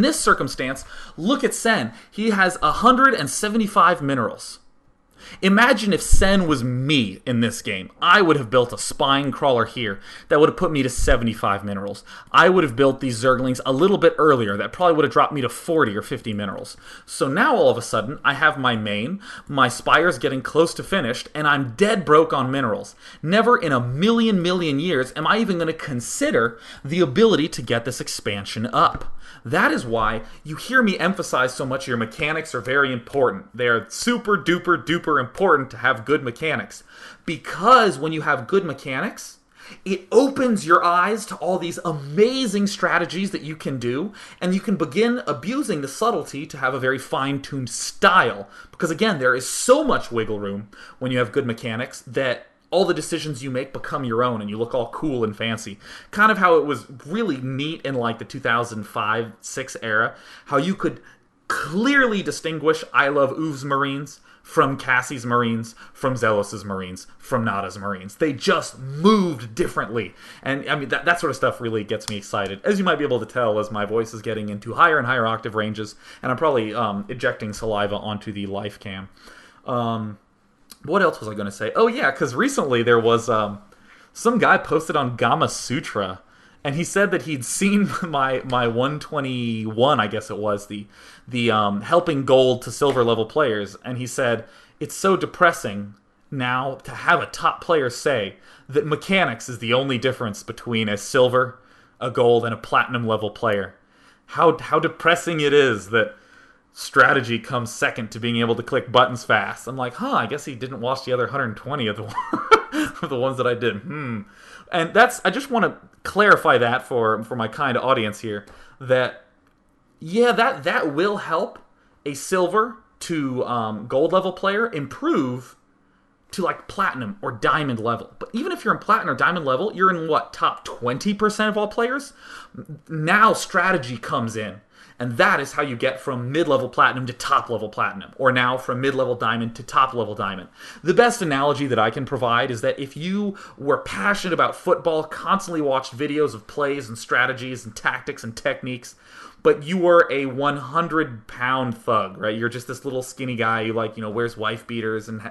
this circumstance, look at Sen. He has 175 minerals. Imagine if Sen was me in this game. I would have built a spine crawler here that would have put me to 75 minerals. I would have built these Zerglings a little bit earlier. That probably would have dropped me to 40 or 50 minerals. So now all of a sudden, I have my main, my spire's getting close to finished, and I'm dead broke on minerals. Never in a million years am I even going to consider the ability to get this expansion up. That is why you hear me emphasize so much your mechanics are very important. They're super duper important to have good mechanics. Because when you have good mechanics, it opens your eyes to all these amazing strategies that you can do, and you can begin abusing the subtlety to have a very fine-tuned style. Because again, there is so much wiggle room when you have good mechanics that all the decisions you make become your own and you look all cool and fancy. Kind of how it was really neat in like the 2005-6 era, how you could clearly distinguish I Love Oov's Marines from Cassie's Marines, from Zelos's Marines, from Nada's Marines. They just moved differently. And I mean, that sort of stuff really gets me excited. As you might be able to tell as my voice is getting into higher and higher octave ranges, and I'm probably ejecting saliva onto the life cam. What else was I going to say? Oh yeah, because recently there was some guy posted on Gama Sutra, and he said that he'd seen my 121, I guess it was, the helping gold to silver level players, and he said, it's so depressing now to have a top player say that mechanics is the only difference between a silver, a gold, and a platinum level player. How depressing it is that strategy comes second to being able to click buttons fast. I'm like, I guess he didn't watch the other 120 of the ones that I did. And I just want to clarify that for my kind of audience here, that yeah, that will help a silver to gold level player improve to like platinum or diamond level. But even if you're in platinum or diamond level, you're in what, top 20% of all players? Now strategy comes in. And that is how you get from mid-level platinum to top-level platinum, or now from mid-level diamond to top-level diamond. The best analogy that I can provide is that if you were passionate about football, constantly watched videos of plays and strategies and tactics and techniques, but you were a 100-pound thug, right? You're just this little skinny guy who wears wife beaters and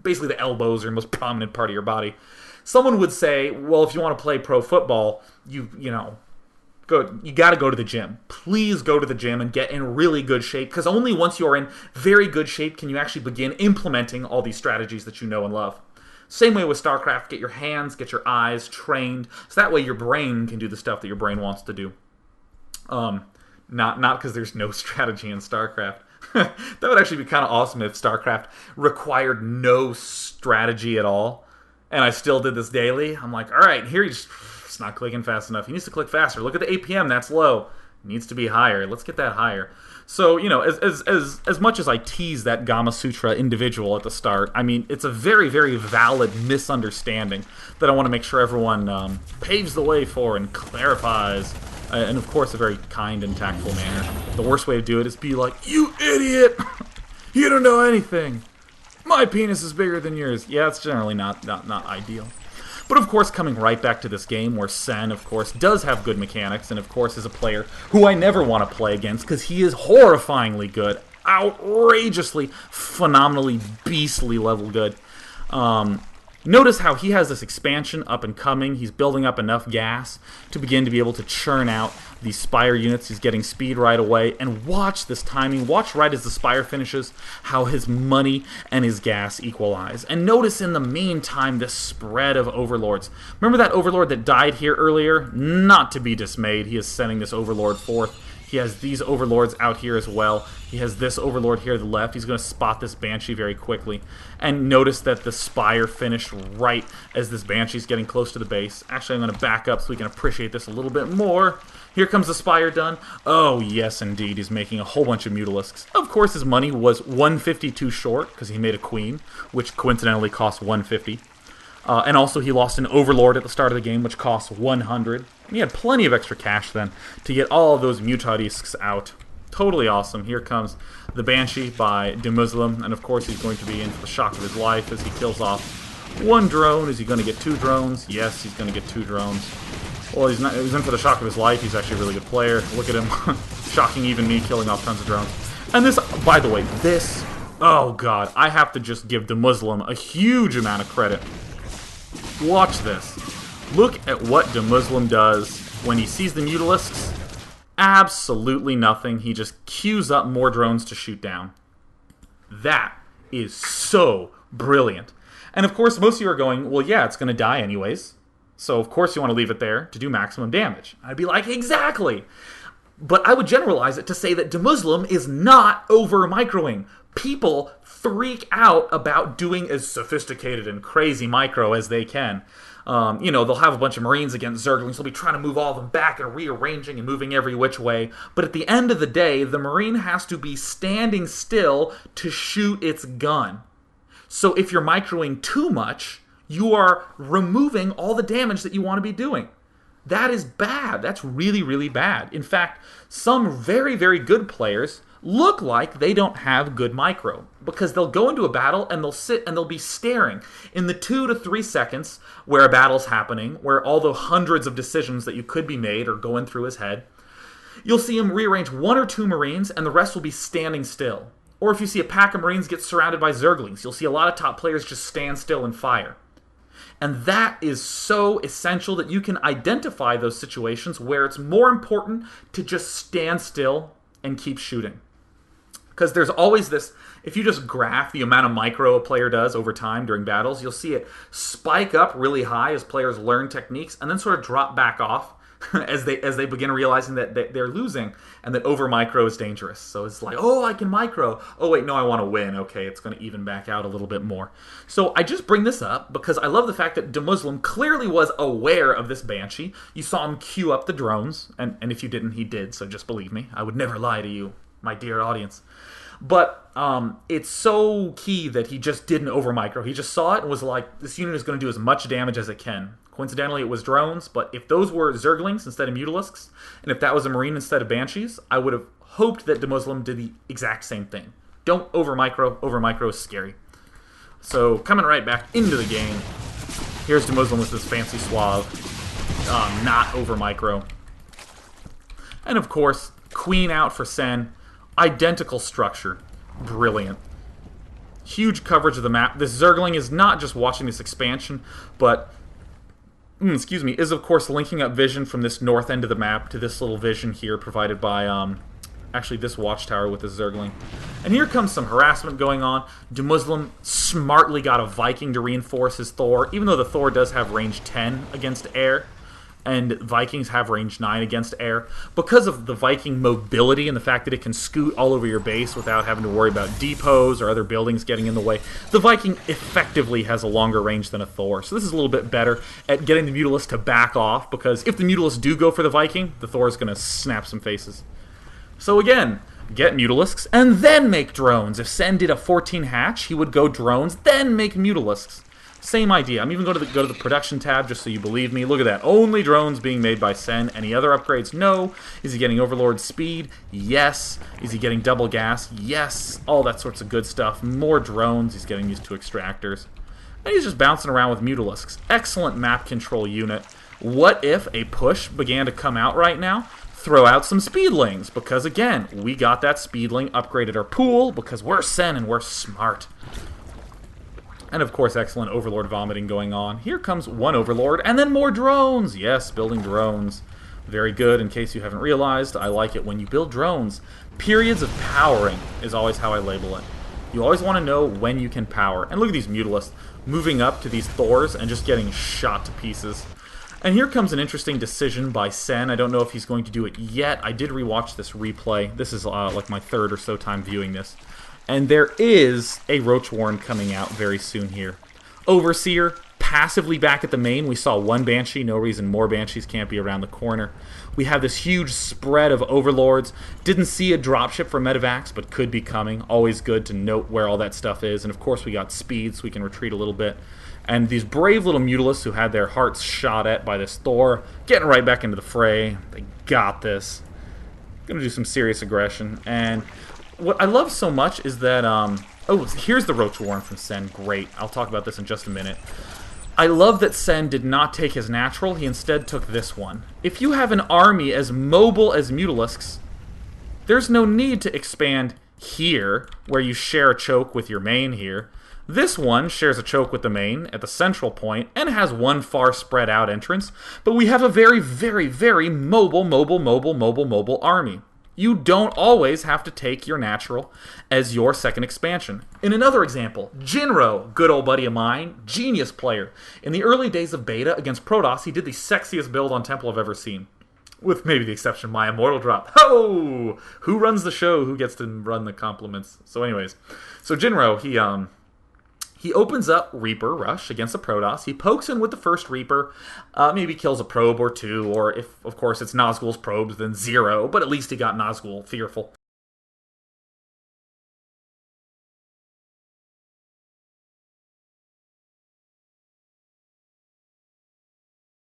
basically the elbows are the most prominent part of your body. Someone would say, well, if you want to play pro football, you got to go to the gym. Please go to the gym and get in really good shape, because only once you are in very good shape can you actually begin implementing all these strategies that you know and love. Same way with Starcraft. Get your hands, get your eyes trained, so that way your brain can do the stuff that your brain wants to do. Not because there's no strategy in Starcraft. That would actually be kind of awesome if Starcraft required no strategy at all, and I still did this daily. I'm like, all right, here you just... It's not clicking fast enough. He needs to click faster. Look at the APM, that's low. It needs to be higher. Let's get that higher. So, as much as I tease that Gama Sutra individual at the start, I mean, it's a very, very valid misunderstanding that I want to make sure everyone paves the way for and clarifies. And of course, a very kind and tactful manner. The worst way to do it is be like, you idiot! You don't know anything! My penis is bigger than yours. Yeah, it's generally not ideal. But of course, coming right back to this game where Sen, of course, does have good mechanics, and of course is a player who I never want to play against because he is horrifyingly good, outrageously, phenomenally, beastly level good. Notice how he has this expansion up and coming. He's building up enough gas to begin to be able to churn out these Spire units. He's getting speed right away. And watch this timing. Watch right as the Spire finishes how his money and his gas equalize. And notice in the meantime this spread of Overlords. Remember that Overlord that died here earlier? Not to be dismayed. He is sending this Overlord forth. He has these Overlords out here as well. He has this Overlord here to the left. He's going to spot this Banshee very quickly. And notice that the Spire finished right as this Banshee's getting close to the base. Actually, I'm going to back up so we can appreciate this a little bit more. Here comes the Spire done. Oh, yes, indeed. He's making a whole bunch of Mutalisks. Of course, his money was 152 short because he made a Queen, which coincidentally cost 150. And also he lost an Overlord at the start of the game, which cost 100. He had plenty of extra cash then to get all of those Mutalisks out. Totally awesome. Here comes the Banshee by Demuslim, and of course he's going to be in for the shock of his life as he kills off one drone. Is he going to get two drones? Yes, he's going to get two drones. Well, he's in for the shock of his life. He's actually a really good player. Look at him. Shocking even me, killing off tons of drones. And this, by the way, this... Oh, God. I have to just give the Muslim a huge amount of credit. Watch this. Look at what the Muslim does when he sees the Mutalisks. Absolutely nothing. He just queues up more drones to shoot down. That is so brilliant. And of course, most of you are going, well, yeah, it's going to die anyways. So of course you want to leave it there to do maximum damage. I'd be like, exactly. But I would generalize it to say that the Muslim is not over-microing. People freak out about doing as sophisticated and crazy micro as they can. You know, they'll have a bunch of Marines against Zerglings. They'll be trying to move all of them back and rearranging and moving every which way. But at the end of the day, the Marine has to be standing still to shoot its gun. So if you're microing too much, you are removing all the damage that you want to be doing. That is bad. That's really, really bad. In fact, some very, very good players look like they don't have good micro, because they'll go into a battle and they'll sit and they'll be staring in the 2 to 3 seconds where a battle's happening, where all the hundreds of decisions that you could be made are going through his head. You'll see him rearrange 1 or 2 Marines and the rest will be standing still. Or if you see a pack of Marines get surrounded by Zerglings, you'll see a lot of top players just stand still and fire. And that is so essential that you can identify those situations where it's more important to just stand still and keep shooting. Because there's always this, if you just graph the amount of micro a player does over time during battles, you'll see it spike up really high as players learn techniques and then sort of drop back off as they begin realizing that they're losing and that over micro is dangerous. So it's like, oh, I can micro. Oh, wait, no, I want to win. Okay, it's going to even back out a little bit more. So I just bring this up because I love the fact that Muslim clearly was aware of this Banshee. You saw him queue up the drones, and if you didn't, he did, so just believe me. I would never lie to you, my dear audience. But it's so key that he just didn't over-micro. He just saw it and was like, this unit is going to do as much damage as it can. Coincidentally, it was drones, but if those were Zerglings instead of Mutalisks, and if that was a Marine instead of Banshees, I would have hoped that the Muslim did the exact same thing. Don't over-micro. Over-micro is scary. So, coming right back into the game, here's the Muslim with this fancy suave, not over-micro. And of course, Queen out for Sen. Identical structure. Brilliant. Huge coverage of the map. This Zergling is not just watching this expansion, but, is of course linking up vision from this north end of the map to this little vision here provided by, actually this watchtower with this Zergling. And here comes some harassment going on. Muslim smartly got a Viking to reinforce his Thor, even though the Thor does have range 10 against air. And Vikings have range 9 against air. Because of the Viking mobility and the fact that it can scoot all over your base without having to worry about depots or other buildings getting in the way, the Viking effectively has a longer range than a Thor. So this is a little bit better at getting the Mutalisks to back off, because if the Mutalisks do go for the Viking, the Thor is going to snap some faces. So again, get Mutalisks and then make drones. If Sen did a 14 hatch, he would go drones, then make Mutalisks. Same idea. I'm even going to go to the production tab just so you believe me. Look at that. Only drones being made by Sen. Any other upgrades? No. Is he getting Overlord speed? Yes. Is he getting double gas? Yes. All that sorts of good stuff. More drones. He's getting used to extractors. And he's just bouncing around with Mutalisks. Excellent map control unit. What if a push began to come out right now? Throw out some Speedlings, because again, we got that Speedling, upgraded our pool, because we're Sen and we're smart. And of course, excellent Overlord vomiting going on. Here comes one Overlord, and then more drones! Yes, building drones. Very good, in case you haven't realized. I like it when you build drones. Periods of powering is always how I label it. You always want to know when you can power. And look at these Mutalisks moving up to these Thors and just getting shot to pieces. And here comes an interesting decision by Sen. I don't know if he's going to do it yet. I did rewatch this replay. This is like my third or so time viewing this. And there is a Roach Warren coming out very soon here. Overseer, passively back at the main. We saw one Banshee. No reason more Banshees can't be around the corner. We have this huge spread of Overlords. Didn't see a dropship for Medivacs, but could be coming. Always good to note where all that stuff is. And of course we got speed, so we can retreat a little bit. And these brave little Mutalisks who had their hearts shot at by this Thor, getting right back into the fray. They got this. Gonna do some serious aggression. And what I love so much is that, oh, here's the Roach Warren from Sen. Great. I'll talk about this in just a minute. I love that Sen did not take his natural, he instead took this one. If you have an army as mobile as Mutalisks, there's no need to expand here, where you share a choke with your main here. This one shares a choke with the main at the central point and has one far spread out entrance, but we have a very, very, very mobile army. You don't always have to take your natural as your second expansion. In another example, Jinro, good old buddy of mine, genius player. In the early days of beta against Protoss, he did the sexiest build on Temple I've ever seen. With maybe the exception of my Immortal drop. Ho! Who runs the show? Who gets to run the compliments? So anyways, so Jinro, he opens up Reaper Rush against a Protoss. He pokes in with the first Reaper, maybe kills a probe or two, or if, of course, it's Nazgul's probes, then 0, but at least he got Nazgul fearful.